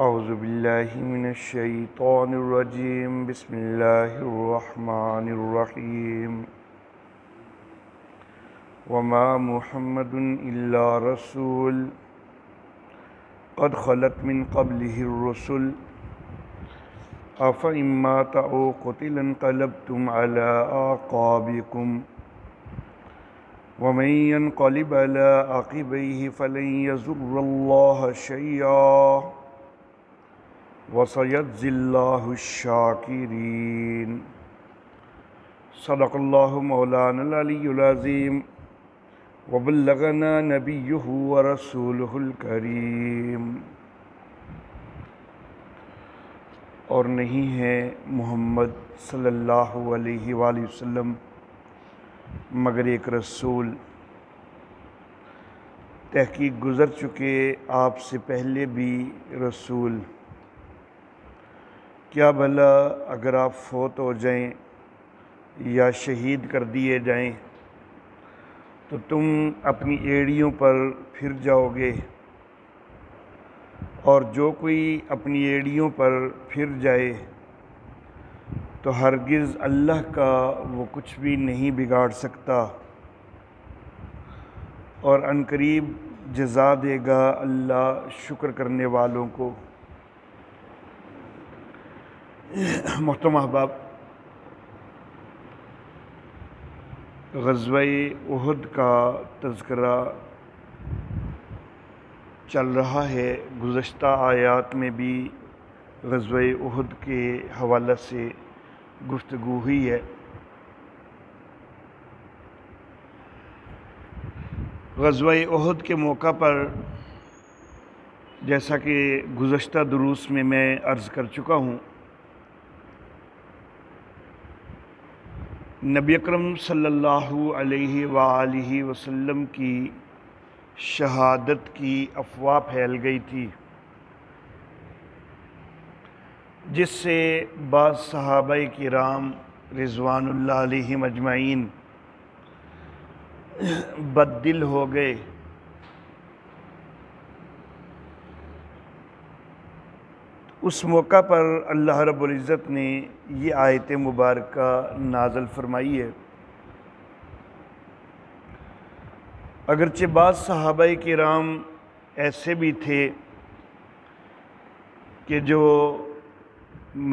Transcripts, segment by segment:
اعوذ باللہ من الشیطان الرجیم بسم اللہ الرحمن الرحیم وما محمد الا رسول قد خلت من قبلہ الرسل افإن مات او قتل انقلبتم على اعقابکم ومن ينقلب على عقبيه فلن يضر الله شيئا وَسَيَجْزِي اللَّهُ الشَّاكِرِينَ صدق اللہ مولانا العلی العظیم وبلغنا نبیہ ورسولہ الکریم۔ اور نہیں ہے محمد صلی اللہ علیہ وآلہ وسلم مگر ایک رسول، تحقیق گزر چکے آپ سے پہلے بھی رسول۔ کیا بھلا اگر آپ فوت ہو جائیں یا شہید کر دیے جائیں تو تم اپنی ایڑیوں پر پھر جاؤ گے، اور جو کوئی اپنی ایڑیوں پر پھر جائے تو ہرگز اللہ کا وہ کچھ بھی نہیں بگاڑ سکتا، اور عنقریب جزا دے گا اللہ شکر کرنے والوں کو۔ محترم احباب، غزوہ احد کا تذکرہ چل رہا ہے۔ گزشتہ آیات میں بھی غزوہ احد کے حوالہ سے گفتگو ہوئی ہے۔ غزوہ احد کے موقع پر جیسا کہ گزشتہ دروس میں عرض کر چکا ہوں، نبی اکرم صلی اللہ علیہ وآلہ وسلم کی شہادت کی افواہ پھیل گئی تھی، جس سے بعض صحابہ کرام رضوان اللہ علیہم اجمعین بد دل ہو گئے۔ اس موقع پر اللہ رب العزت نے یہ آیت مبارکہ نازل فرمائی ہے۔ اگرچہ بعض صحابہ کرام ایسے بھی تھے کہ جو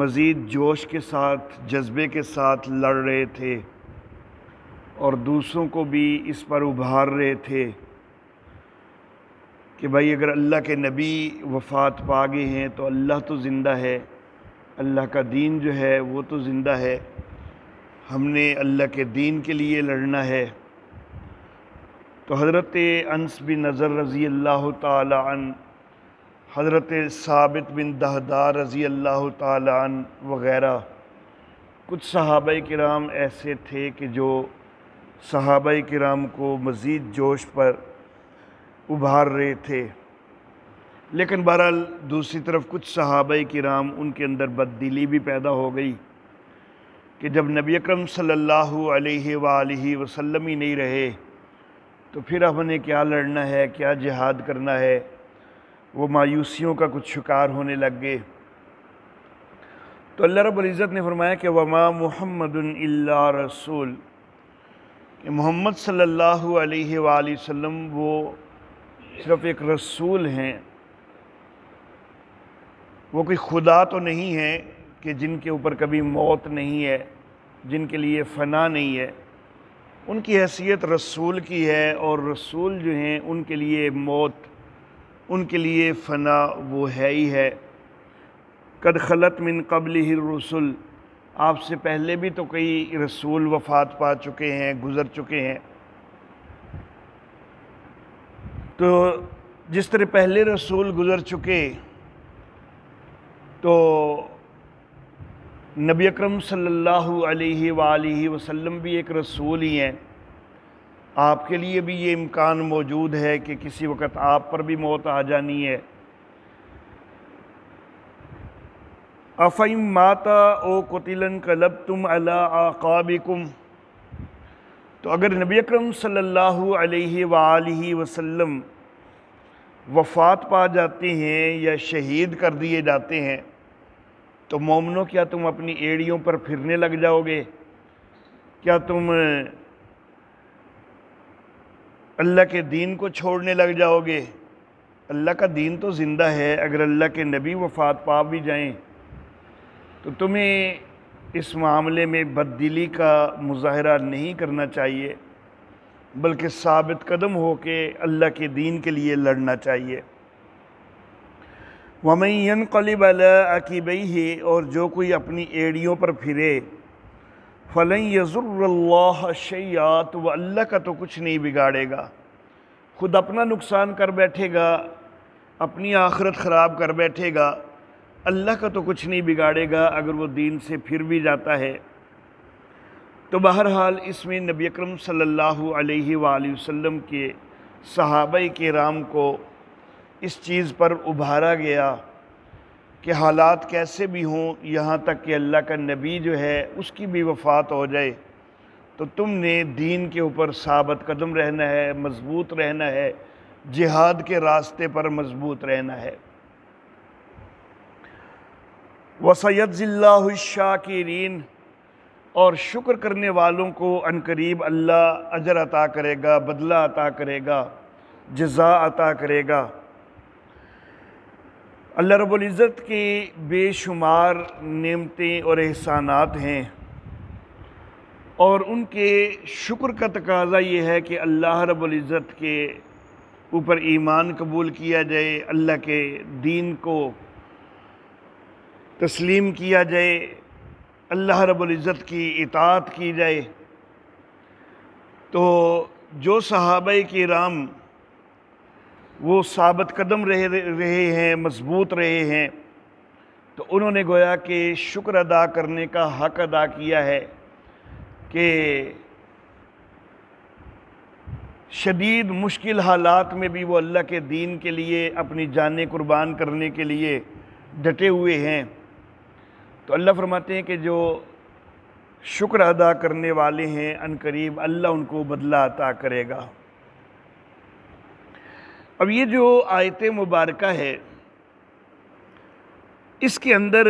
مزید جوش کے ساتھ، جذبے کے ساتھ لڑ رہے تھے اور دوسروں کو بھی اس پر ابھار رہے تھے کہ بھائی اگر اللہ کے نبی وفات پا گئے ہیں تو اللہ تو زندہ ہے، اللہ کا دین جو ہے وہ تو زندہ ہے، ہم نے اللہ کے دین کے لیے لڑنا ہے۔ تو حضرت انس بن نضر رضی اللہ تعالی عنہ، حضرت ثابت بن دہدار رضی اللہ تعالی عنہ وغیرہ کچھ صحابہ کرام ایسے تھے کہ جو صحابہ کرام کو مزید جوش پر ابھار رہے تھے، لیکن بہرحال دوسری طرف کچھ صحابہ کرام ان کے اندر بددلی بھی پیدا ہو گئی کہ جب نبی اکرم صلی اللہ علیہ وآلہ وسلم ہی نہیں رہے تو پھر ہم نے کیا لڑنا ہے، کیا جہاد کرنا ہے۔ وہ مایوسیوں کا کچھ شکار ہونے لگ گئے۔ تو اللہ رب العزت نے فرمایا کہ وما محمد الا رسول، کہ محمد صلی اللہ علیہ وآلہ وسلم وہ صرف ایک رسول ہیں، وہ کوئی خدا تو نہیں ہے کہ جن کے اوپر کبھی موت نہیں ہے، جن کے لیے فنا نہیں ہے۔ ان کی حیثیت رسول کی ہے، اور رسول جو ہیں ان کے لیے موت، ان کے لیے فنا وہ ہے ہی ہے۔ قد خلت من قبلہ الرسل، آپ سے پہلے بھی تو کئی رسول وفات پا چکے ہیں، گزر چکے ہیں۔ تو جس طرح پہلے رسول گزر چکے تو نبی اکرم صلی اللہ علیہ وآلہ وسلم بھی ایک رسول ہی ہیں۔ آپ کے لیے بھی یہ امکان موجود ہے کہ کسی وقت آپ پر بھی موت آ جانی ہے۔ افإن مات او قتل انقلبتم علی اعقابکم، تو اگر نبی اکرم صلی اللہ علیہ وآلہ وسلم وفات پا جاتے ہیں یا شہید کر دیے جاتے ہیں تو مومنوں کیا تم اپنی ایڑیوں پر پھرنے لگ جاؤ گے؟ کیا تم اللہ کے دین کو چھوڑنے لگ جاؤ گے؟ اللہ کا دین تو زندہ ہے۔ اگر اللہ کے نبی وفات پا بھی جائیں تو تمہیں اس معاملے میں بددلی کا مظاہرہ نہیں کرنا چاہیے، بلکہ ثابت قدم ہو کے اللہ کے دین کے لیے لڑنا چاہیے۔ وَمَن يَنْقَلِبْ عَلَىٰ عَقِبَيْهِ، اور جو کوئی اپنی ایڑیوں پر پھرے، فَلَن يَضُرَّ اللَّهَ شَيْئًا، تو وہ اللہ کا تو کچھ نہیں بگاڑے گا، خود اپنا نقصان کر بیٹھے گا، اپنی آخرت خراب کر بیٹھے گا، اللہ کا تو کچھ نہیں بگاڑے گا اگر وہ دین سے پھر بھی جاتا ہے۔ تو بہرحال اس میں نبی اکرم صلی اللہ علیہ وآلہ وسلم کے صحابہ کرام کو اس چیز پر ابھارا گیا کہ حالات کیسے بھی ہوں، یہاں تک کہ اللہ کا نبی جو ہے اس کی بھی وفات ہو جائے تو تم نے دین کے اوپر ثابت قدم رہنا ہے، مضبوط رہنا ہے، جہاد کے راستے پر مضبوط رہنا ہے۔ وَسَيَجْزِي اللَّهُ الشَّاكِرِينَ، اور شکر کرنے والوں کو عنقریب اللہ اجر عطا کرے گا، بدلہ عطا کرے گا، جزا عطا کرے گا۔ اللہ رب العزت کی بے شمار نعمتیں اور احسانات ہیں، اور ان کے شکر کا تقاضا یہ ہے کہ اللہ رب العزت کے اوپر ایمان قبول کیا جائے، اللہ کے دین کو تسلیم کیا جائے، اللہ رب العزت کی اطاعت کی جائے۔ تو جو صحابہ کرام وہ ثابت قدم رہے ہیں، مضبوط رہے ہیں، تو انہوں نے گویا کہ شکر ادا کرنے کا حق ادا کیا ہے کہ شدید مشکل حالات میں بھی وہ اللہ کے دین کے لیے اپنی جانیں قربان کرنے کے لیے ڈٹے ہوئے ہیں۔ تو اللہ فرماتے ہیں کہ جو شکر ادا کرنے والے ہیں عنقریب اللہ ان کو بدلہ عطا کرے گا۔ اب یہ جو آیت مبارکہ ہے اس کے اندر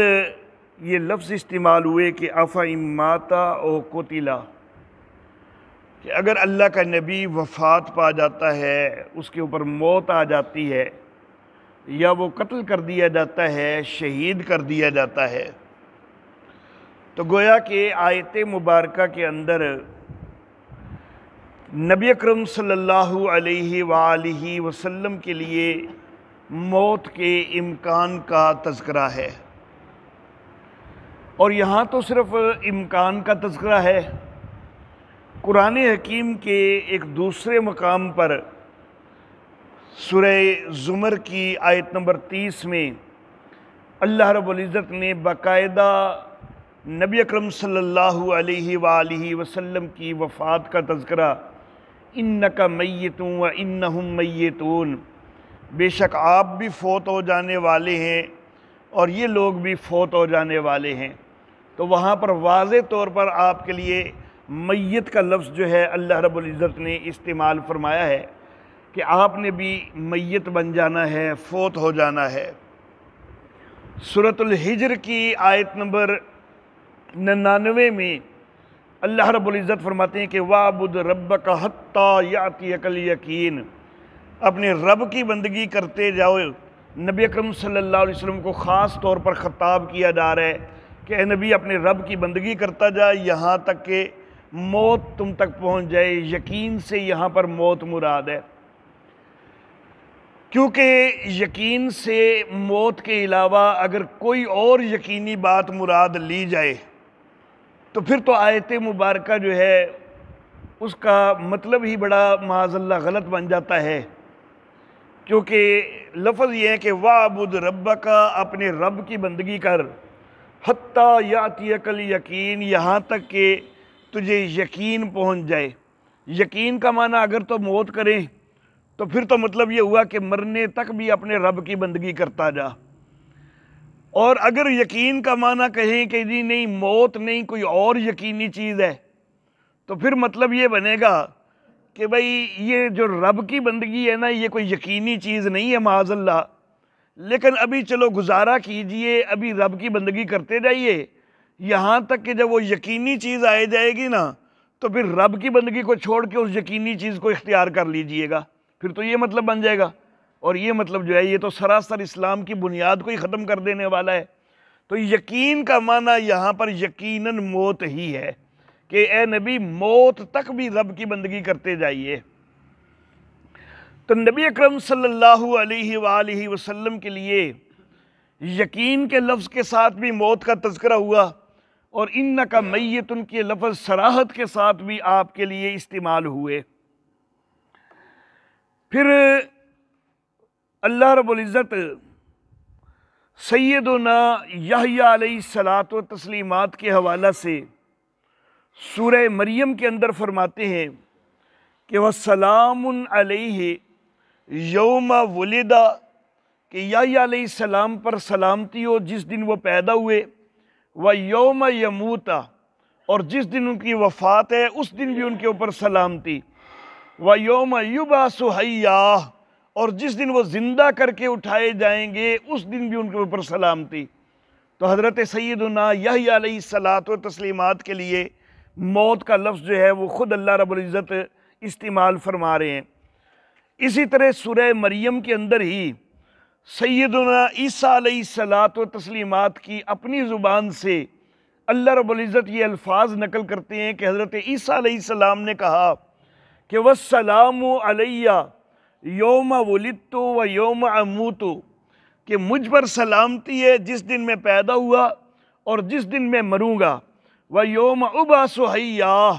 یہ لفظ استعمال ہوئے کہ أَفَإِن مَاتَ أَوْ قُتِلَ، کہ اگر اللہ کا نبی وفات پا جاتا ہے، اس کے اوپر موت آ جاتی ہے، یا وہ قتل کر دیا جاتا ہے، شہید کر دیا جاتا ہے، تو گویا کہ آیت مبارکہ کے اندر نبی اکرم صلی اللہ علیہ وآلہ وسلم کے لیے موت کے امکان کا تذکرہ ہے، اور یہاں تو صرف امکان کا تذکرہ ہے۔ قرآن حکیم کے ایک دوسرے مقام پر سورہ زمر کی آیت نمبر 30 میں اللہ رب العزت نے باقاعدہ نبی اکرم صلی اللہ علیہ وآلہ وسلم کی وفات کا تذکرہ اِنَّكَ مَيِّتٌ وَإِنَّهُمْ مَيِّتُونَ، بے شک آپ بھی فوت ہو جانے والے ہیں اور یہ لوگ بھی فوت ہو جانے والے ہیں۔ تو وہاں پر واضح طور پر آپ کے لیے میت کا لفظ جو ہے اللہ رب العزت نے استعمال فرمایا ہے کہ آپ نے بھی میت بن جانا ہے، فوت ہو جانا ہے۔ سورۃ الحجر کی آیت نمبر 99 میں اللہ رب العزت فرماتے ہیں کہ وَاعْبُدْ رَبَّكَ حَتَّى يَأْتِيَكَ الْيَقِينُ، اپنے رب کی بندگی کرتے جاؤ۔ نبی اکرم صلی اللہ علیہ وسلم کو خاص طور پر خطاب کیا جا رہا ہے کہ اے نبی اپنے رب کی بندگی کرتا جا یہاں تک کہ موت تم تک پہنچ جائے۔ یقین سے یہاں پر موت مراد ہے، کیونکہ یقین سے موت کے علاوہ اگر کوئی اور یقینی بات مراد لی جائے تو پھر تو آیت مبارکہ جو ہے اس کا مطلب ہی بڑا معاذ اللہ غلط بن جاتا ہے، کیونکہ لفظ یہ ہے کہ وَاعْبُدْ رَبَّكَ، اپنے رب کی بندگی کر، حَتَّى يَأْتِيَكَ الْيَقِينُ، یہاں تک کہ تجھے یقین پہنچ جائے۔ یقین کا معنی اگر تو موت کریں تو پھر تو مطلب یہ ہوا کہ مرنے تک بھی اپنے رب کی بندگی کرتا جا، اور اگر یقین کا معنی کہیں کہ جی نہیں موت نہیں کوئی اور یقینی چیز ہے تو پھر مطلب یہ بنے گا کہ بھئی یہ جو رب کی بندگی ہے نا یہ کوئی یقینی چیز نہیں ہے معاذ اللہ، لیکن ابھی چلو گزارا کیجئے، ابھی رب کی بندگی کرتے جائیے، یہاں تک کہ جب وہ یقینی چیز آئے جائے گی نا تو پھر رب کی بندگی کو چھوڑ کے اس یقینی چیز کو اختیار کر لیجئے گا، پھر تو یہ مطلب بن جائے گا، اور یہ مطلب جو ہے یہ تو سراسر اسلام کی بنیاد کو ہی ختم کر دینے والا ہے۔ تو یقین کا معنی یہاں پر یقیناً موت ہی ہے کہ اے نبی موت تک بھی رب کی بندگی کرتے جائیے۔ تو نبی اکرم صلی اللہ علیہ وآلہ وسلم کے لیے یقین کے لفظ کے ساتھ بھی موت کا تذکرہ ہوا، اور انکا میتن کے لفظ صراحت کے ساتھ بھی آپ کے لیے استعمال ہوئے۔ پھر اللہ رب العزت سیدنا یحییٰ علیہ الصلاۃ والتسلیمات کے حوالہ سے سورہ مریم کے اندر فرماتے ہیں کہ وَسَلَامٌ عَلَيْهِ یوم ولدہ، کہ یحییٰ علیہ السلام پر سلامتی ہو جس دن وہ پیدا ہوئے، وَيَوْمَ يَمُوتَ، اور جس دن ان کی وفات ہے اس دن بھی ان کے اوپر سلامتی، وَيَوْمَ يُبْعَثُ حَيًّا، اور جس دن وہ زندہ کر کے اٹھائے جائیں گے اس دن بھی ان کے اوپر سلامتی۔ تو حضرت سیدنا یحییٰ علیہ الصلاۃ والتسلیمات کے لیے موت کا لفظ جو ہے وہ خود اللہ رب العزت استعمال فرما رہے ہیں۔ اسی طرح سورہ مریم کے اندر ہی سیدنا عیسیٰ علیہ الصلاۃ والتسلیمات کی اپنی زبان سے اللہ رب العزت یہ الفاظ نقل کرتے ہیں کہ حضرت عیسیٰ علیہ السلام نے کہا کہ وَالسَّلَامُ عَلَيَّ یوم ولدت و یوم اموت، کہ مجھ پر سلامتی ہے جس دن میں پیدا ہوا اور جس دن میں مروں گا، وَيَوْمَ أُبْعَثُ حَيًّا،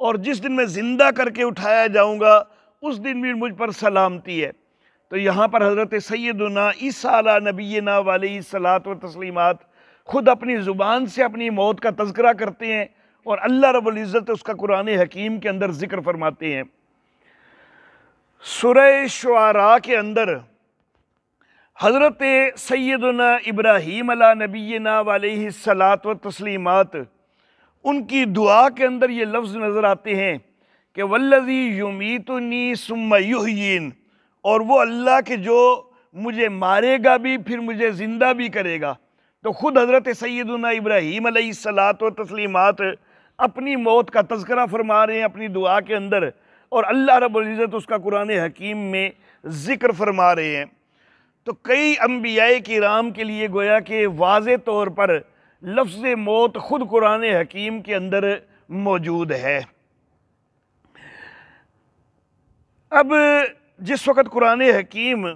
اور جس دن میں زندہ کر کے اٹھایا جاؤں گا اس دن بھی مجھ پر سلامتی ہے۔ تو یہاں پر حضرت سیدنا عیسیٰ علیہ نبینا علیہ الصلاۃ والتسلیمات خود اپنی زبان سے اپنی موت کا تذکرہ کرتے ہیں، اور اللہ رب العزت اس کا قرآن حکیم کے اندر ذکر فرماتے ہیں۔ سورہ شعراء کے اندر حضرت سیدنا ابراہیم علیہ نبینا علیہ الصلاۃ والتسلیمات ان کی دعا کے اندر یہ لفظ نظر آتے ہیں کہ والذی یمیتنی ثم یحیین، اور وہ اللہ کے جو مجھے مارے گا بھی پھر مجھے زندہ بھی کرے گا۔ تو خود حضرت سیدنا ابراہیم علیہ الصلاۃ والتسلیمات اپنی موت کا تذکرہ فرما رہے ہیں اپنی دعا کے اندر، اور اللہ رب العزت اس کا قرآن حکیم میں ذکر فرما رہے ہیں۔ تو کئی انبیاء کرام کے لیے گویا کہ واضح طور پر لفظ موت خود قرآن حکیم کے اندر موجود ہے۔ اب جس وقت قرآن حکیم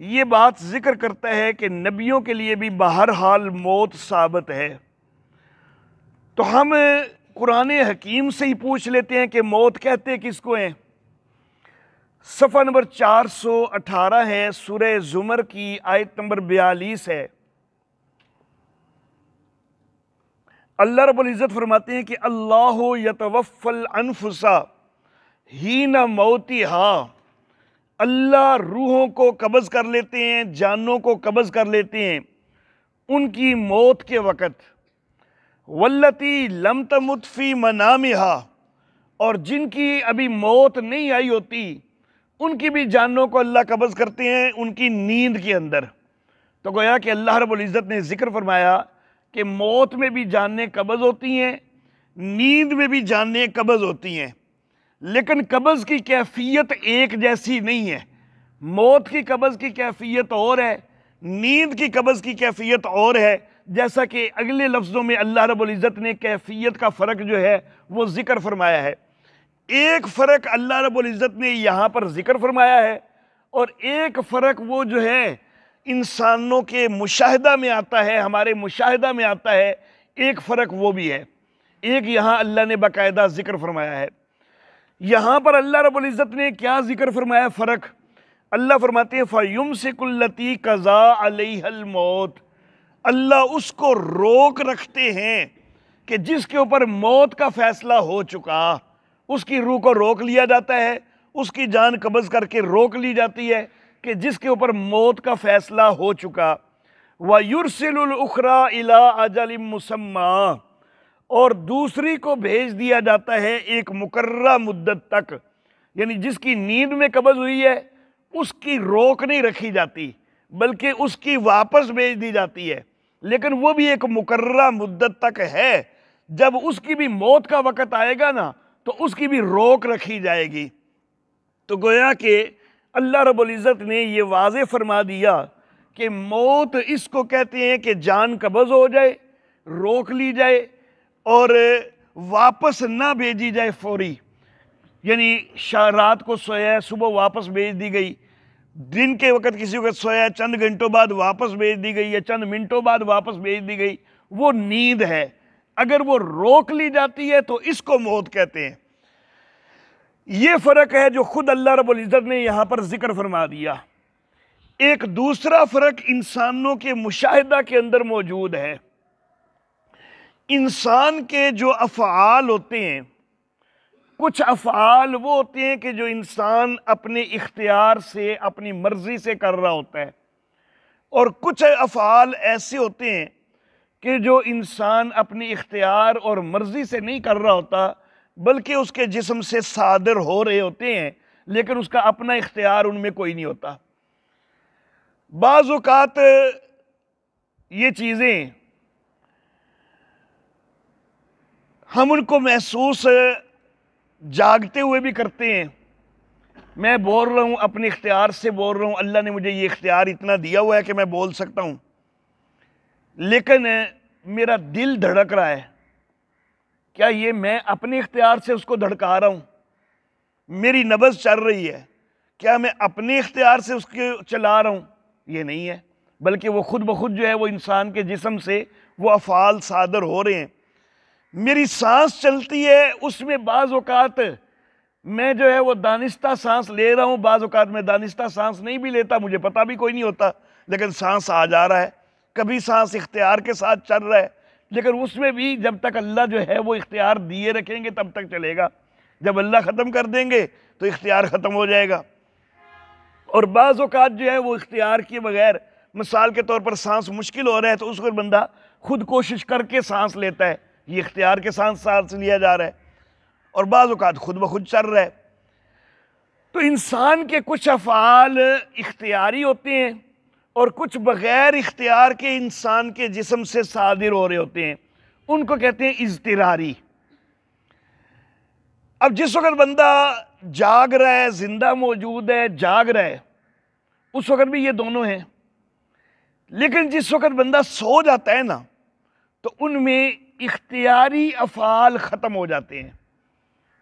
یہ بات ذکر کرتا ہے کہ نبیوں کے لیے بھی بہرحال موت ثابت ہے، تو ہم قرآن حکیم سے ہی پوچھ لیتے ہیں کہ موت کہتے کس کو ہیں۔ صفحہ نمبر 418 ہے، سورہ زمر کی آیت نمبر 42 ہے۔ اللہ رب العزت فرماتے ہیں کہ اللہ یتوفی الانفس حین موتہا، اللہ روحوں کو قبض کر لیتے ہیں، جانوں کو قبض کر لیتے ہیں ان کی موت کے وقت، واللتی لم تمت فی منامہا، اور جن کی ابھی موت نہیں آئی ہوتی ان کی بھی جانوں کو اللہ قبض کرتے ہیں ان کی نیند کے اندر۔ تو گویا کہ اللہ رب العزت نے ذکر فرمایا کہ موت میں بھی جانیں قبض ہوتی ہیں، نیند میں بھی جانیں قبض ہوتی ہیں، لیکن قبض کی کیفیت ایک جیسی نہیں ہے۔ موت کی قبض کی کیفیت اور ہے، نیند کی قبض کی کیفیت اور ہے، جیسا کہ اگلے لفظوں میں اللہ رب العزت نے کیفیت کا فرق جو ہے وہ ذکر فرمایا ہے۔ ایک فرق اللہ رب العزت نے یہاں پر ذکر فرمایا ہے، اور ایک فرق وہ جو ہے انسانوں کے مشاہدہ میں آتا ہے، ہمارے مشاہدہ میں آتا ہے، ایک فرق وہ بھی ہے، ایک یہاں اللہ نے باقاعدہ ذکر فرمایا ہے۔ یہاں پر اللہ رب العزت نے کیا ذکر فرمایا فرق؟ اللہ فرماتے ہیں فَيُمْسِكُ الَّتِي قَضَىٰ عَلَيْهَا الْمَوْتِ، اللہ اس کو روک رکھتے ہیں کہ جس کے اوپر موت کا فیصلہ ہو چکا، اس کی روح کو روک لیا جاتا ہے، اس کی جان قبض کر کے روک لی جاتی ہے کہ جس کے اوپر موت کا فیصلہ ہو چکا۔ وَيُرْسِلُ الْأُخْرَىٰ إِلَىٰ أَجَلٍ مُّسَمًّى، اور دوسری کو بھیج دیا جاتا ہے ایک مقررہ مدت تک، یعنی جس کی نیند میں قبض ہوئی ہے اس کی روک نہیں رکھی جاتی بلکہ اس کی واپس بھیج دی جاتی ہے، لیکن وہ بھی ایک مقررہ مدت تک ہے۔ جب اس کی بھی موت کا وقت آئے گا نا تو اس کی بھی روک رکھی جائے گی۔ تو گویا کہ اللہ رب العزت نے یہ واضح فرما دیا کہ موت اس کو کہتے ہیں کہ جان قبض ہو جائے، روک لی جائے اور واپس نہ بھیجی جائے فوری، یعنی رات کو سویا ہے صبح واپس بھیج دی گئی، دن کے وقت کسی وقت سویا ہے چند گھنٹوں بعد واپس بھیج دی گئی یا چند منٹوں بعد واپس بھیج دی گئی، وہ نیند ہے۔ اگر وہ روک لی جاتی ہے تو اس کو موت کہتے ہیں۔ یہ فرق ہے جو خود اللہ رب العزت نے یہاں پر ذکر فرما دیا۔ ایک دوسرا فرق انسانوں کے مشاہدہ کے اندر موجود ہے۔ انسان کے جو افعال ہوتے ہیں، کچھ افعال وہ ہوتے ہیں کہ جو انسان اپنے اختیار سے اپنی مرضی سے کر رہا ہوتا ہے، اور کچھ افعال ایسے ہوتے ہیں کہ جو انسان اپنی اختیار اور مرضی سے نہیں کر رہا ہوتا بلکہ اس کے جسم سے صادر ہو رہے ہوتے ہیں، لیکن اس کا اپنا اختیار ان میں کوئی نہیں ہوتا۔ بعض اوقات یہ چیزیں ہم ان کو محسوس جاگتے ہوئے بھی کرتے ہیں۔ میں بول رہا ہوں، اپنے اختیار سے بول رہا ہوں، اللہ نے مجھے یہ اختیار اتنا دیا ہوا ہے کہ میں بول سکتا ہوں، لیکن میرا دل دھڑک رہا ہے۔ کیا یہ میں اپنے اختیار سے اس کو دھڑکا رہا ہوں؟ میری نبض چل رہی ہے، کیا میں اپنے اختیار سے اس کو چلا رہا ہوں؟ یہ نہیں ہے، بلکہ وہ خود بخود جو ہے وہ انسان کے جسم سے وہ افعال صادر ہو رہے ہیں۔ میری سانس چلتی ہے، اس میں بعض اوقات میں جو ہے وہ دانستہ سانس لے رہا ہوں، بعض اوقات میں دانستہ سانس نہیں بھی لیتا، مجھے پتہ بھی کوئی نہیں ہوتا، لیکن سانس آ جا رہا ہے۔ کبھی سانس اختیار کے ساتھ چل رہا ہے، لیکن اس میں بھی جب تک اللہ جو ہے وہ اختیار دیے رکھیں گے تب تک چلے گا، جب اللہ ختم کر دیں گے تو اختیار ختم ہو جائے گا۔ اور بعض اوقات جو ہے وہ اختیار کیے بغیر، مثال کے طور پر سانس مشکل ہو رہا ہے تو اس وقت بندہ خود کوشش کر کے سانس لیتا ہے، یہ اختیار کے سانس لیا جا رہا ہے، اور بعض اوقات خود بخود چل رہا ہے۔ تو انسان کے کچھ افعال اختیاری ہوتے ہیں اور کچھ بغیر اختیار کے انسان کے جسم سے صادر ہو رہے ہوتے ہیں، ان کو کہتے ہیں اضطراری۔ اب جس وقت بندہ جاگ رہا ہے، زندہ موجود ہے، جاگ رہا ہے، اس وقت بھی یہ دونوں ہیں، لیکن جس وقت بندہ سو جاتا ہے نا تو ان میں اختیاری افعال ختم ہو جاتے ہیں،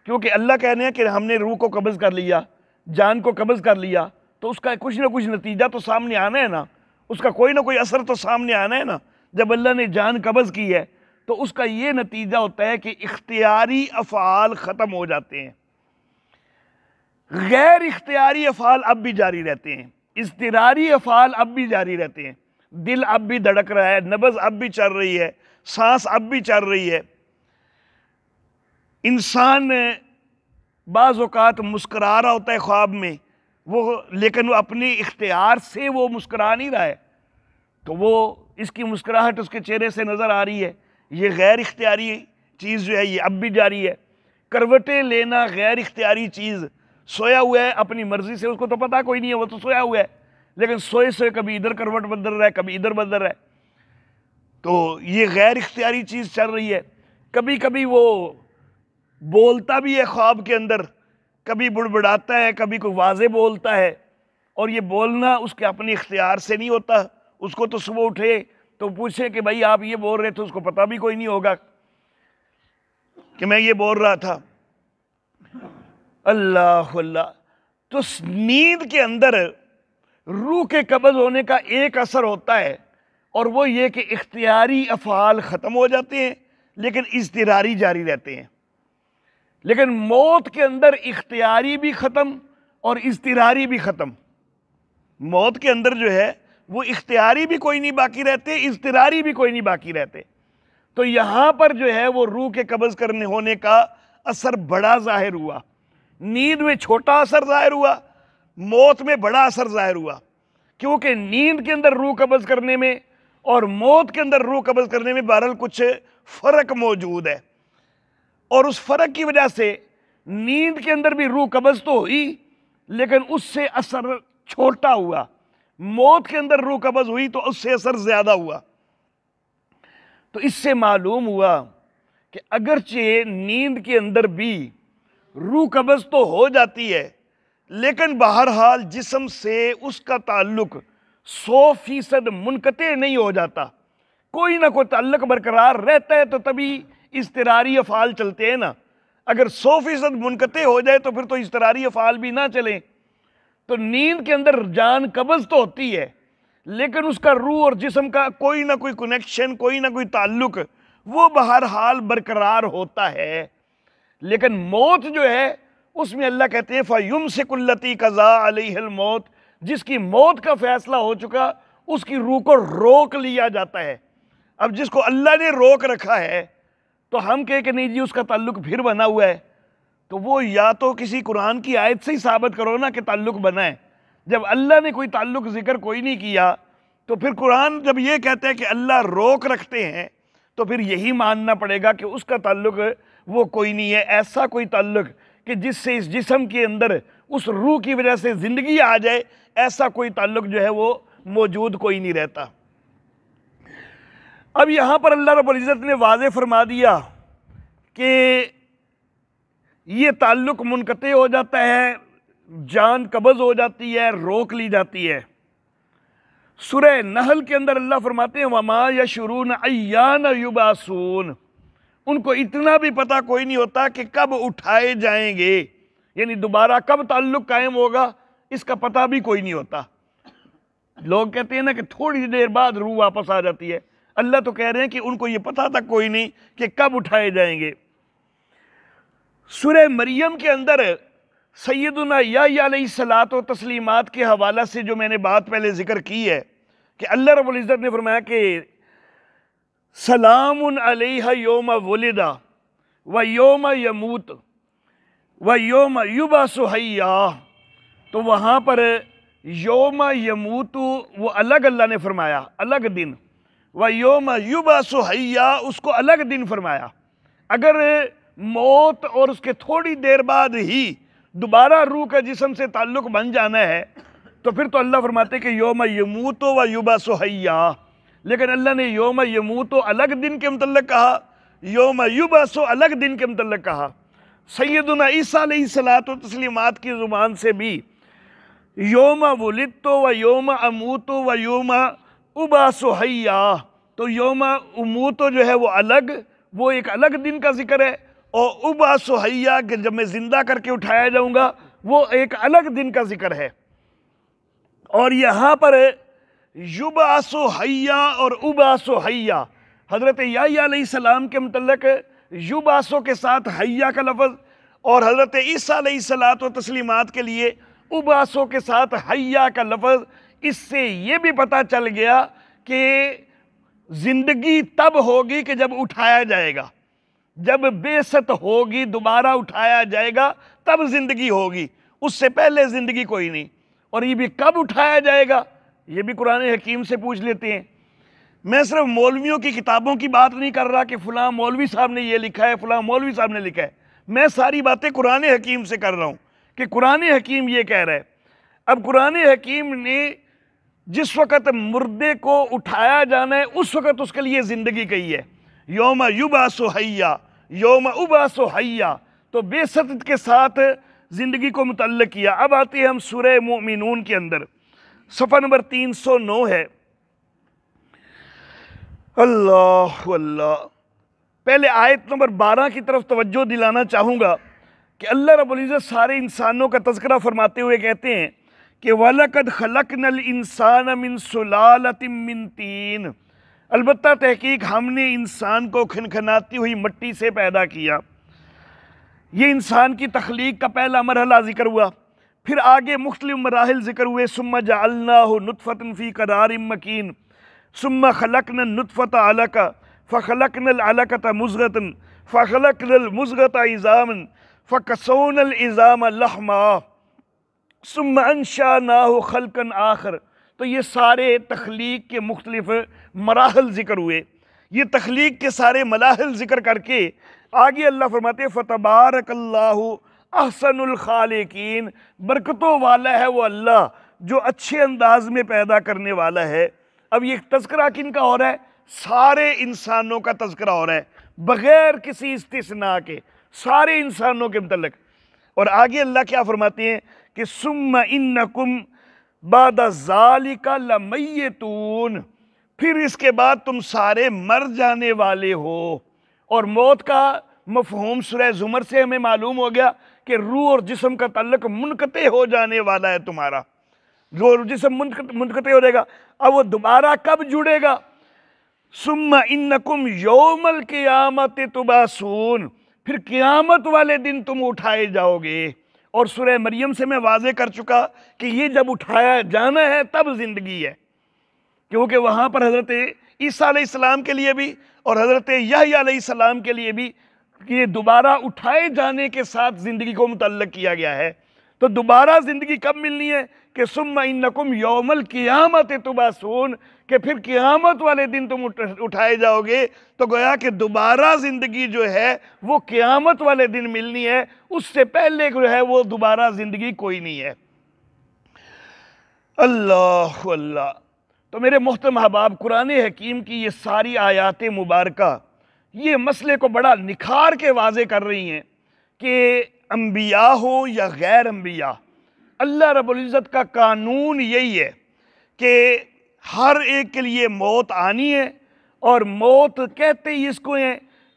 کیونکہ اللہ کہنے ہیں کہ ہم نے روح کو قبض کر لیا، جان کو قبض کر لیا، تو اس کا کچھ نہ کچھ نتیجہ تو سامنے آنا ہے نا، اس کا کوئی نہ کوئی اثر تو سامنے آنا ہے نا۔ جب اللہ نے جان قبض کی ہے تو اس کا یہ نتیجہ ہوتا ہے کہ اختیاری افعال ختم ہو جاتے ہیں، غیر اختیاری افعال اب بھی جاری رہتے ہیں، اضطراری افعال اب بھی جاری رہتے ہیں۔ دل اب بھی دھڑک رہا ہے، نبض اب بھی چل رہی ہے، سانس اب بھی چل رہی ہے۔ انسان بعض اوقات مسکرا رہا ہوتا ہے خواب میں، لیکن وہ اپنے اختیار سے وہ مسکرا نہیں رہا ہے، تو وہ اس کی مسکراہٹ اس کے چہرے سے نظر آ رہی ہے، یہ غیر اختیاری چیز جو ہے یہ اب بھی جاری ہے۔ کروٹیں لینا غیر اختیاری چیز، سویا ہوا ہے اپنی مرضی سے، اس کو تو پتہ کوئی نہیں ہے، وہ تو سویا ہوا ہے، لیکن سوئے سوئے کبھی ادھر کروٹ بدل رہا ہے، کبھی ادھر بدل رہا ہے، تو یہ غیر اختیاری چیز چل رہی ہے۔ کبھی کبھی وہ بولتا بھی ہے خواب کے اندر، کبھی بڑبڑاتا ہے، کبھی کوئی واضح بولتا ہے، اور یہ بولنا اس کے اپنے اختیار سے نہیں ہوتا۔ اس کو تو صبح اٹھے تو پوچھے کہ بھائی آپ یہ بول رہے تھے، اس کو پتہ بھی کوئی نہیں ہوگا کہ میں یہ بول رہا تھا۔ اللہ اللہ۔ تو نیند کے اندر روح کے قبض ہونے کا ایک اثر ہوتا ہے، اور وہ یہ کہ اختیاری افعال ختم ہو جاتے ہیں لیکن اضطراری جاری رہتے ہیں۔ لیکن موت کے اندر اختیاری بھی ختم اور اضطراری بھی ختم۔ موت کے اندر جو ہے وہ اختیاری بھی کوئی نہیں باقی رہتے، اضطراری بھی کوئی نہیں باقی رہتے۔ تو یہاں پر جو ہے وہ روح کے قبض کرنے ہونے کا اثر بڑا ظاہر ہوا۔ نیند میں چھوٹا اثر ظاہر ہوا، موت میں بڑا اثر ظاہر ہوا، کیونکہ نیند کے اندر روح قبض کرنے میں اور موت کے اندر روح قبض کرنے میں بہرحال کچھ فرق موجود ہے، اور اس فرق کی وجہ سے نیند کے اندر بھی روح قبض تو ہوئی لیکن اس سے اثر چھوٹا ہوا، موت کے اندر روح قبض ہوئی تو اس سے اثر زیادہ ہوا۔ تو اس سے معلوم ہوا کہ اگرچہ نیند کے اندر بھی روح قبض تو ہو جاتی ہے لیکن بہرحال جسم سے اس کا تعلق 100% منقطع نہیں ہو جاتا، کوئی نہ کوئی تعلق برقرار رہتا ہے، تو تبھی اضطراری افعال چلتے ہیں نا۔ اگر 100% منقطع ہو جائے تو پھر تو اضطراری افعال بھی نہ چلیں۔ تو نیند کے اندر جان قبض تو ہوتی ہے لیکن اس کا روح اور جسم کا کوئی نہ کوئی کنیکشن، کوئی نہ کوئی تعلق وہ بہرحال برقرار ہوتا ہے۔ لیکن موت جو ہے اس میں اللہ کہتے ہیں فَيُمْسِكُ الَّتِي قَضَىٰ عَلَيْهَا الْمَوْتِ، جس کی موت کا فیصلہ ہو چکا اس کی روح کو روک لیا جاتا ہے۔ اب جس کو اللہ نے روک رکھا ہے تو ہم کہے کہ نہیں جی اس کا تعلق پھر بنا ہوا ہے، تو وہ یا تو کسی قرآن کی آیت سے ہی ثابت کرو نا کہ تعلق بنا ہے۔ جب اللہ نے کوئی تعلق ذکر کوئی نہیں کیا تو پھر قرآن جب یہ کہتا ہے کہ اللہ روک رکھتے ہیں تو پھر یہی ماننا پڑے گا کہ اس کا تعلق وہ کوئی نہیں ہے، ایسا کوئی تعلق کہ جس سے اس جسم کے اندر اس روح کی وجہ سے زندگی آ جائے، ایسا کوئی تعلق جو ہے وہ موجود کوئی نہیں رہتا۔ اب یہاں پر اللہ رب العزت نے واضح فرما دیا کہ یہ تعلق منقطع ہو جاتا ہے، جان قبض ہو جاتی ہے، روک لی جاتی ہے۔ سورہ نحل کے اندر اللہ فرماتے ہیں وَمَا يَشْعُرُونَ أَيَّانَ يُبْعَثُونَ، ان کو اتنا بھی پتہ کوئی نہیں ہوتا کہ کب اٹھائے جائیں گے، یعنی دوبارہ کب تعلق قائم ہوگا اس کا پتہ بھی کوئی نہیں ہوتا۔ لوگ کہتے ہیں نا کہ تھوڑی دیر بعد روح واپس آ جاتی ہے، اللہ تو کہہ رہے ہیں کہ ان کو یہ پتہ تک کوئی نہیں کہ کب اٹھائے جائیں گے۔ سورہ مریم کے اندر سیدنا یحییٰ علیہ الصلوۃ و تسلیمات کے حوالہ سے جو میں نے بات پہلے ذکر کی ہے کہ اللہ رب العزت نے فرمایا کہ سلام علیہ یوم ولد و یوم یموت و یوم یبعث حیا، تو وہاں پر یوم یموت وہ الگ اللہ نے فرمایا، الگ دن، و یوم یبعث حیا اس کو الگ دن فرمایا۔ اگر موت اور اس کے تھوڑی دیر بعد ہی دوبارہ روح کا جسم سے تعلق بن جانا ہے تو پھر تو اللہ فرماتے کہ یوم یموت و یبعث حیا، لیکن اللہ نے یوم یموت الگ دن کے متعلق کہا، یوم یبعث الگ دن کے متعلق کہا۔ سیدنا عیسیٰ علیہ الصلوۃ و تسلیمات کی زبان سے بھی یوم ولدت و یوم اموت و یوم ابعث حیا، تو یوم اموت جو ہے وہ الگ، وہ ایک الگ دن کا ذکر ہے، اور ابعث حیا کہ جب میں زندہ کر کے اٹھایا جاؤں گا وہ ایک الگ دن کا ذکر ہے۔ اور یہاں پر یبعث حیا اور ابعث حیا، حضرت یحییٰ علیہ السلام کے متعلق یبعث کے ساتھ حیا کا لفظ، اور حضرت عیسیٰ علیہ الصلوۃ و تسلیمات کے لیے ابعث کے ساتھ حیا کا لفظ۔ اس سے یہ بھی پتہ چل گیا کہ زندگی تب ہوگی کہ جب اٹھایا جائے گا، جب بعثت ہوگی، دوبارہ اٹھایا جائے گا تب زندگی ہوگی، اس سے پہلے زندگی کوئی نہیں۔ اور یہ بھی کب اٹھایا جائے گا یہ بھی قرآن حکیم سے پوچھ لیتے ہیں۔ میں صرف مولویوں کی کتابوں کی بات نہیں کر رہا کہ فلاں مولوی صاحب نے یہ لکھا ہے، فلاں مولوی صاحب نے لکھا ہے، میں ساری باتیں قرآن حکیم سے کر رہا ہوں کہ قرآن حکیم یہ کہہ رہا ہے۔ اب قرآن حکیم نے جس وقت مردے کو اٹھایا جانا ہے اس وقت اس کے لیے زندگی کہی ہے، یوم یبعث حیا، یوم ابعث حیا، تو بعثت کے ساتھ زندگی کو متعلق کیا۔ اب آتے ہیں ہم سورہ مومنون کے اندر، صفحہ نمبر 309 ہے۔ اللہ اللہ، پہلے آیت نمبر 12 کی طرف توجہ دلانا چاہوں گا کہ اللہ رب العزت سارے انسانوں کا تذکرہ فرماتے ہوئے کہتے ہیں کہ وَلَقَدْ خَلَقْنَا الْإِنسَانَ مِنْ سُلَالَةٍ مِّن طِينٍ، البتہ تحقیق ہم نے انسان کو کھنکھناتی ہوئی مٹی سے پیدا کیا۔ یہ انسان کی تخلیق کا پہلا مرحلہ ذکر ہوا، پھر آگے مختلف مراحل ذکر ہوئے، ثم جعلناہ نطفۃ فی قرار مکین، ثم خلقنا النطفۃ علقۃ فخلقنا العلقۃ مضغۃ فخلقنا المضغۃ عظاما فکسونا العظام لحما ثم انشأناہ خلقا آخر۔ تو یہ سارے تخلیق کے مختلف مراحل ذکر ہوئے، یہ تخلیق کے سارے مراحل ذکر کر کے آگے اللہ فرماتے ہیں فَتَبَارَكَ اللَّهُ احسن الخالقین، برکتوں والا ہے وہ اللہ جو اچھے انداز میں پیدا کرنے والا ہے۔ اب یہ تذکرہ کن کا ہو رہا ہے؟ سارے انسانوں کا تذکرہ ہو رہا ہے بغیر کسی استثناء کے، سارے انسانوں کے متعلق۔ اور آگے اللہ کیا فرماتے ہیں کہ ثم انکم بعد ذالک لمیتون، پھر اس کے بعد تم سارے مر جانے والے ہو۔ اور موت کا مفہوم سورہ زمر سے ہمیں معلوم ہو گیا کہ روح اور جسم کا تعلق منقطع ہو جانے والا ہے تمہارا، روح اور جسم منقطع ہو جائے گا۔ اب وہ دوبارہ کب جڑے گا؟ ثم انکم یوم القیامت تبعثون، پھر قیامت والے دن تم اٹھائے جاؤ گے۔ اور سورہ مریم سے میں واضح کر چکا کہ یہ جب اٹھایا جانا ہے تب زندگی ہے، کیونکہ وہاں پر حضرت عیسیٰ علیہ السلام کے لیے بھی اور حضرت یحییٰ علیہ السلام کے لیے بھی یہ دوبارہ اٹھائے جانے کے ساتھ زندگی کو متعلق کیا گیا ہے۔ تو دوبارہ زندگی کب ملنی ہے کہ ثم انکم یوم القیامت تبعثون، کہ پھر قیامت والے دن تم اٹھائے جاؤ گے۔ تو گویا کہ دوبارہ زندگی جو ہے وہ قیامت والے دن ملنی ہے، اس سے پہلے جو ہے وہ دوبارہ زندگی کوئی نہیں ہے۔ اللہ اللہ۔ تو میرے محترم احباب، قرآن حکیم کی یہ ساری آیات مبارکہ یہ مسئلے کو بڑا نکھار کے واضح کر رہی ہیں کہ انبیاء ہو یا غیر انبیاء، اللہ رب العزت کا قانون یہی ہے کہ ہر ایک کے لیے موت آنی ہے، اور موت کہتے ہی اس کو ہیں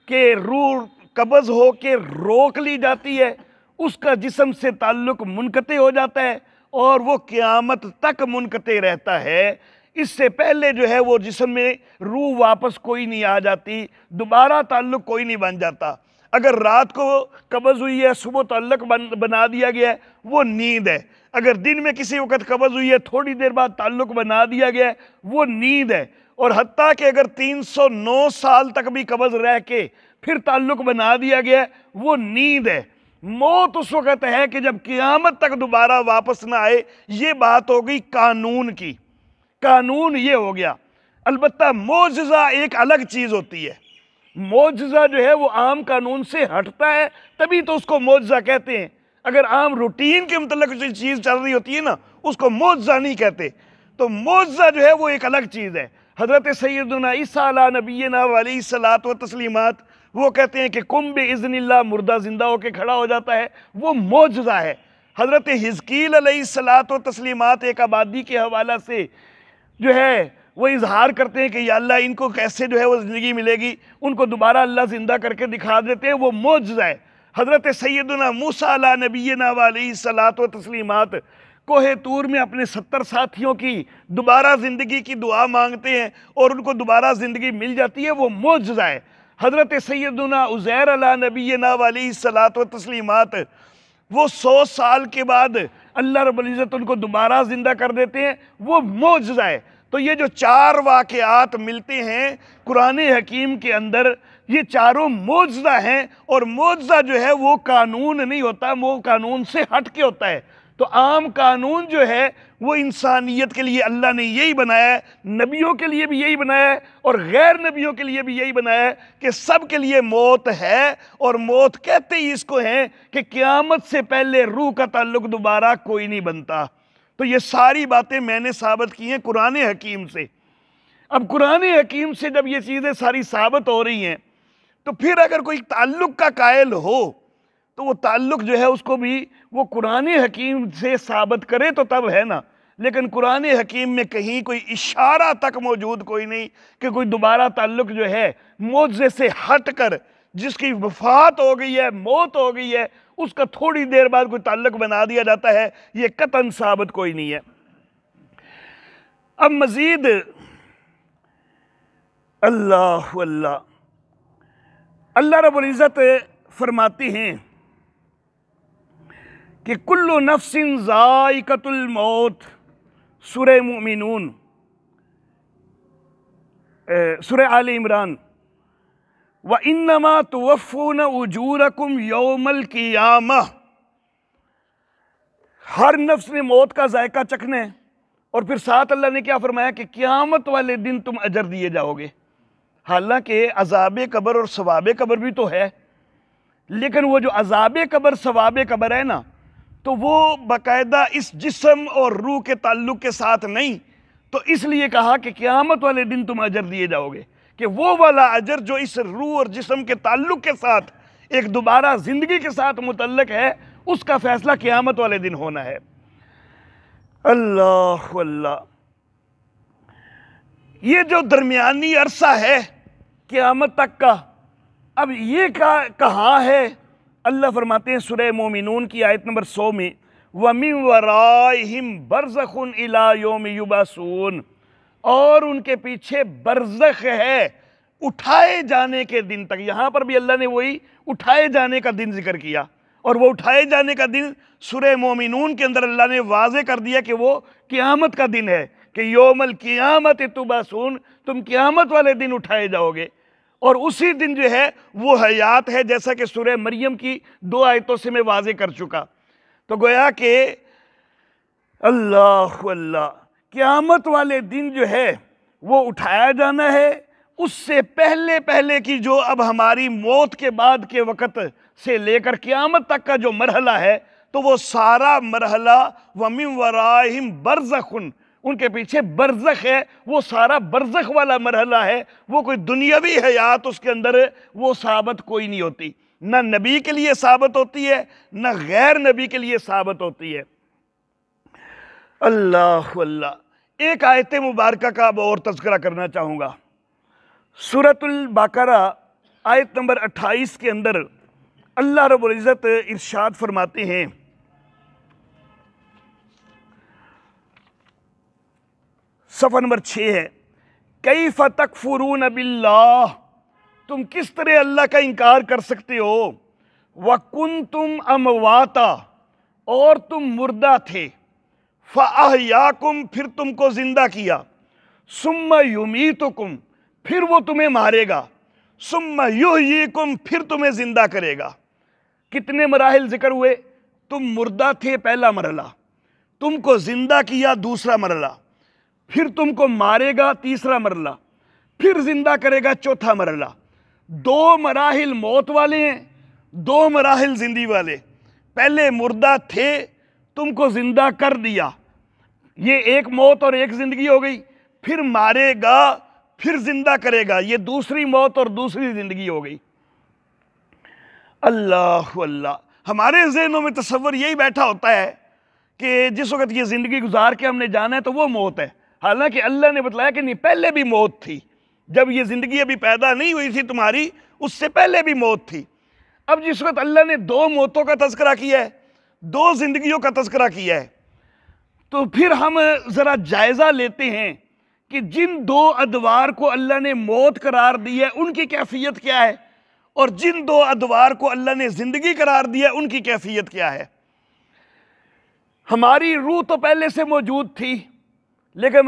کہ روح قبض ہو کے روک لی جاتی ہے، اس کا جسم سے تعلق منقطع ہو جاتا ہے اور وہ قیامت تک منقطع رہتا ہے۔ اس سے پہلے جو ہے وہ جسم میں روح واپس کوئی نہیں آ جاتی، دوبارہ تعلق کوئی نہیں بن جاتا۔ اگر رات کو قبض ہوئی ہے، صبح تعلق بنا دیا گیا ہے، وہ نیند ہے۔ اگر دن میں کسی وقت قبض ہوئی ہے، تھوڑی دیر بعد تعلق بنا دیا گیا ہے، وہ نیند ہے۔ اور حتیٰ کہ اگر 309 سال تک بھی قبض رہ کے پھر تعلق بنا دیا گیا ہے، وہ نیند ہے۔ موت اس وقت ہے کہ جب قیامت تک دوبارہ واپس نہ آئے۔ یہ بات ہو گئی قانون کی، قانون یہ ہو گیا۔ البتہ معجزہ ایک الگ چیز ہوتی ہے۔ معجزہ جو ہے وہ عام قانون سے ہٹتا ہے، تبھی تو اس کو معجزہ کہتے ہیں۔ اگر عام روٹین کے متعلق کوئی چیز چل رہی ہوتی ہے نا، اس کو معجزہ نہیں کہتے۔ تو معجزہ جو ہے وہ ایک الگ چیز ہے۔ حضرت سیدنا عیسیٰ علیہ نبینا علیہ الصلاۃ و تسلیمات، وہ کہتے ہیں کہ کم باذن اللہ، مردہ زندہ ہو کے کھڑا ہو جاتا ہے، وہ معجزہ ہے۔ حضرت حزقیل علیہ الصلاۃ و تسلیمات ایک آبادی کے حوالہ سے جو ہے وہ اظہار کرتے ہیں کہ یا اللہ ان کو کیسے جو ہے وہ زندگی ملے گی، ان کو دوبارہ اللہ زندہ کر کے دکھا دیتے ہیں، وہ معجزہ ہے۔ حضرت سیدنا موسیٰ علیہ نبینا علیہ الصلاۃ و تسلیمات کوہ طور میں اپنے 70 ساتھیوں کی دوبارہ زندگی کی دعا مانگتے ہیں اور ان کو دوبارہ زندگی مل جاتی ہے، وہ معجزہ ہے۔ حضرت سیدنا عزیر علیہ نبینا علیہ الصلاۃ و تسلیمات، وہ 100 سال کے بعد اللہ رب العزت ان کو دوبارہ زندہ کر دیتے ہیں، وہ معجزہ ہے۔ تو یہ جو 4 واقعات ملتے ہیں قرآن حکیم کے اندر، یہ چاروں معجزہ ہیں، اور معجزہ جو ہے وہ قانون نہیں ہوتا، وہ قانون سے ہٹ کے ہوتا ہے۔ تو عام قانون جو ہے وہ انسانیت کے لیے اللہ نے یہی بنایا ہے، نبیوں کے لیے بھی یہی بنایا ہے اور غیر نبیوں کے لیے بھی یہی بنایا ہے کہ سب کے لیے موت ہے، اور موت کہتے ہی اس کو ہیں کہ قیامت سے پہلے روح کا تعلق دوبارہ کوئی نہیں بنتا۔ تو یہ ساری باتیں میں نے ثابت کی ہیں قرآن حکیم سے۔ اب قرآن حکیم سے جب یہ چیزیں ساری ثابت ہو رہی ہیں، تو پھر اگر کوئی تعلق کا قائل ہو تو وہ تعلق جو ہے اس کو بھی وہ قرآن حکیم سے ثابت کرے تو تب ہے نا۔ لیکن قرآن حکیم میں کہیں کوئی اشارہ تک موجود کوئی نہیں کہ کوئی دوبارہ تعلق جو ہے معجزے سے ہٹ کر، جس کی وفات ہو گئی ہے، موت ہو گئی ہے، اس کا تھوڑی دیر بعد کوئی تعلق بنا دیا جاتا ہے، یہ قطعاً ثابت کوئی نہیں ہے۔ اب مزید اللہ اللہ، اللہ رب العزت فرماتے ہیں کہ کل نفس ذائقۃ الموت، سورہ مومنون، سورہ آل عمران، وَإِنَّمَا تُوَفُّونَ أُجُورَكُمْ يَوْمَ الْقِيَامَةِ، ہر نفس نے موت کا ذائقہ چکھنا ہے، اور پھر ساتھ اللہ نے کیا فرمایا کہ قیامت والے دن تم اجر دیے جاؤ گے۔ حالانکہ عذاب قبر اور ثواب قبر بھی تو ہے، لیکن وہ جو عذاب قبر ثواب قبر ہے نا، تو وہ باقاعدہ اس جسم اور روح کے تعلق کے ساتھ نہیں، تو اس لیے کہا کہ قیامت والے دن تم اجر دیے جاؤ گے، کہ وہ والا اجر جو اس روح اور جسم کے تعلق کے ساتھ ایک دوبارہ زندگی کے ساتھ متعلق ہے، اس کا فیصلہ قیامت والے دن ہونا ہے۔ اللہ اللہ، یہ جو درمیانی عرصہ ہے قیامت تک کا، اب یہ کہاں ہے؟ اللہ فرماتے ہیں سورہ مومنون کی آیت نمبر 100 میں، وَمِن وَرَائِهِمْ بَرْزَخٌ إِلَىٰ يَوْمِ يُبْعَثُونَ، اور ان کے پیچھے برزخ ہے اٹھائے جانے کے دن تک۔ یہاں پر بھی اللہ نے وہی اٹھائے جانے کا دن ذکر کیا، اور وہ اٹھائے جانے کا دن سورہ مومنون کے اندر اللہ نے واضح کر دیا کہ وہ قیامت کا دن ہے، کہ یوم القیامت تبعثون، تم قیامت والے دن اٹھائے جاؤ گے۔ اور اسی دن جو ہے وہ حیات ہے، جیسا کہ سورہ مریم کی 2 آیتوں سے میں واضح کر چکا۔ تو گویا کہ اللہ اللہ، قیامت والے دن جو ہے وہ اٹھایا جانا ہے۔ اس سے پہلے کی جو اب ہماری موت کے بعد کے وقت سے لے کر قیامت تک کا جو مرحلہ ہے، تو وہ سارا مرحلہ وَمِن وَرَائِهِمْ بَرْزَخٌ، ان کے پیچھے برزخ ہے، وہ سارا برزخ والا مرحلہ ہے۔ وہ کوئی دنیاوی حیات اس کے اندر وہ ثابت کوئی نہیں ہوتی، نہ نبی کے لیے ثابت ہوتی ہے، نہ غیر نبی کے لیے ثابت ہوتی ہے۔ اللہ اللہ، ایک آیت مبارکہ کا اب اور تذکرہ کرنا چاہوں گا۔ سورۃ البقرہ آیت نمبر 28 کے اندر اللہ رب العزت ارشاد فرماتے ہیں، صفحہ نمبر 6 ہے، کیف تکفرون باللہ، تم کس طرح اللہ کا انکار کر سکتے ہو، وکنتم امواتا، اور تم مردہ تھے، فاحیاکم، پھر تم کو زندہ کیا، ثم یمیتکم، پھر وہ تمہیں مارے گا، ثم یحییکم، پھر تمہیں زندہ کرے گا۔ کتنے مراحل ذکر ہوئے؟ تم مردہ تھے پہلا مرحلہ، تم کو زندہ کیا دوسرا مرحلہ، پھر تم کو مارے گا تیسرا مرحلہ، پھر زندہ کرے گا چوتھا مرحلہ۔ 2 مراحل موت والے ہیں، 2 مراحل زندگی والے۔ پہلے مردہ تھے، تم کو زندہ کر دیا، یہ ایک موت اور ایک زندگی ہو گئی، پھر مارے گا، پھر زندہ کرے گا، یہ دوسری موت اور دوسری زندگی ہو گئی۔ اللہ اللہ، ہمارے ذہنوں میں تصور یہی بیٹھا ہوتا ہے کہ جس وقت یہ زندگی گزار کے ہم نے جانا ہے تو وہ موت ہے، حالانکہ اللہ نے بتلایا کہ نہیں، پہلے بھی موت تھی، جب یہ زندگی ابھی پیدا نہیں ہوئی تھی تمہاری، اس سے پہلے بھی موت تھی۔ اب جس وقت اللہ نے 2 موتوں کا تذکرہ کیا ہے، 2 زندگیوں کا تذکرہ کیا ہے، تو پھر ہم ذرا جائزہ لیتے ہیں کہ جن 2 ادوار کو اللہ نے موت قرار دی ہے ان کی کیفیت کیا ہے، اور جن 2 ادوار کو اللہ نے زندگی قرار دی ہے ان کی کیفیت کیا ہے۔ ہماری روح تو پہلے سے موجود تھی، لیکن